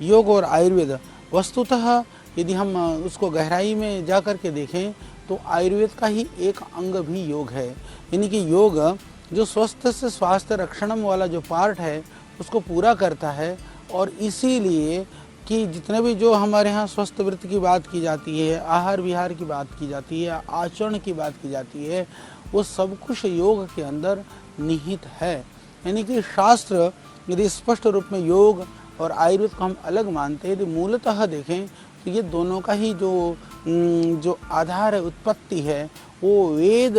योग और आयुर्वेद वस्तुतः यदि हम उसको गहराई में जा कर के देखें तो आयुर्वेद का ही एक अंग भी योग है। यानी कि योग जो स्वस्थ से स्वास्थ्य रक्षणम वाला जो पार्ट है उसको पूरा करता है। और इसीलिए कि जितने भी जो हमारे यहाँ स्वस्थ वृत्ति की बात की जाती है, आहार विहार की बात की जाती है, आचरण की बात की जाती है, वो सब कुछ योग के अंदर निहित है। यानी कि शास्त्र यदि स्पष्ट रूप में योग और आयुर्वेद को हम अलग मानते हैं, यदि मूलतः देखें तो ये दोनों का ही जो आधार है, उत्पत्ति है, वो वेद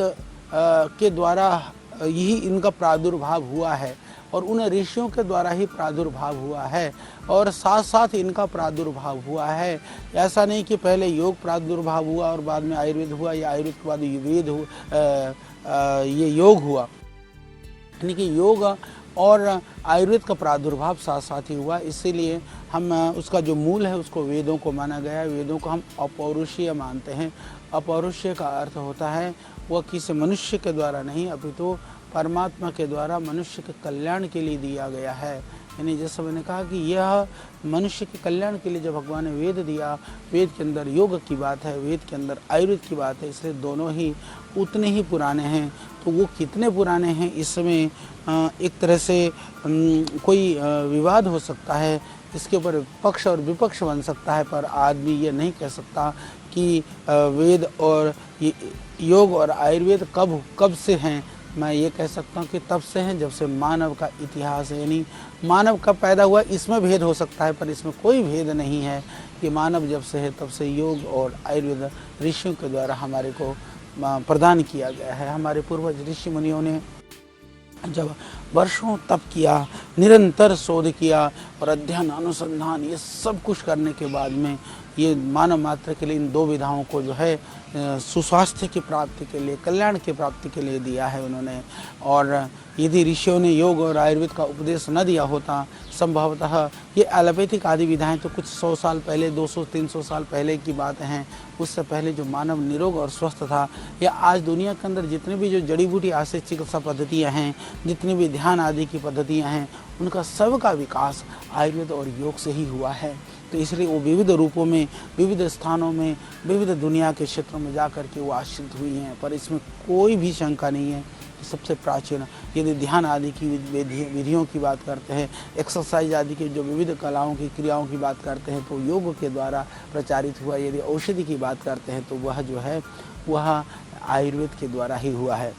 के द्वारा यही इनका प्रादुर्भाव हुआ है और उन ऋषियों के द्वारा ही प्रादुर्भाव हुआ है और साथ साथ इनका प्रादुर्भाव हुआ है। ऐसा नहीं कि पहले योग प्रादुर्भाव हुआ और बाद में आयुर्वेद हुआ या आयुर्वेद के बाद वेद हुआ, ये योग हुआ। यानी कि योग और आयुर्वेद का प्रादुर्भाव साथ साथ ही हुआ। इसीलिए हम उसका जो मूल है उसको वेदों को माना गया है। वेदों को हम अपौरुषीय मानते हैं। अपौरुषीय का अर्थ होता है वह किसी मनुष्य के द्वारा नहीं अपितु परमात्मा के द्वारा मनुष्य के कल्याण के लिए दिया गया है। यानी जैसे मैंने कहा कि यह मनुष्य के कल्याण के लिए जब भगवान ने वेद दिया, वेद के अंदर योग की बात है, वेद के अंदर आयुर्वेद की बात है, इसलिए दोनों ही उतने ही पुराने हैं। तो वो कितने पुराने हैं इसमें एक तरह से कोई विवाद हो सकता है, इसके ऊपर पक्ष और विपक्ष बन सकता है, पर आदमी ये नहीं कह सकता कि वेद और योग और आयुर्वेद कब से हैं। मैं ये कह सकता हूँ कि तब से हैं जब से मानव का इतिहास है। यानी मानव कब पैदा हुआ इसमें भेद हो सकता है, पर इसमें कोई भेद नहीं है कि मानव जब से है तब से योग और आयुर्वेद ऋषियों के द्वारा हमारे को प्रदान किया गया है। हमारे पूर्वज ऋषि मुनियों ने जब वर्षों तप किया, निरंतर शोध किया और अध्ययन अनुसंधान ये सब कुछ करने के बाद में ये मानव मात्र के लिए इन दो विधाओं को जो है सुस्वास्थ्य की प्राप्ति के लिए, कल्याण की प्राप्ति के लिए दिया है उन्होंने। और यदि ऋषियों ने योग और आयुर्वेद का उपदेश न दिया होता, संभवतः ये एलोपैथिक आदि विधाएं तो कुछ 100 साल पहले, 200-300 साल पहले की बात हैं। उससे पहले जो मानव निरोग और स्वस्थ था, या आज दुनिया के अंदर जितने भी जो जड़ी बूटी आश्रित चिकित्सा पद्धतियाँ हैं, जितनी भी ध्यान आदि की पद्धतियाँ हैं, उनका सबका विकास आयुर्वेद और योग से ही हुआ है। तो इसलिए वो विविध रूपों में, विविध स्थानों में, विविध दुनिया के क्षेत्रों में जा कर के वो आश्रित हुई हैं। पर इसमें कोई भी शंका नहीं है कि सबसे प्राचीन यदि ध्यान आदि की विधियों की बात करते हैं, एक्सरसाइज आदि की जो विविध कलाओं की क्रियाओं की बात करते हैं, तो योग के द्वारा प्रचारित हुआ। यदि औषधि की बात करते हैं तो वह जो है वह आयुर्वेद के द्वारा ही हुआ है।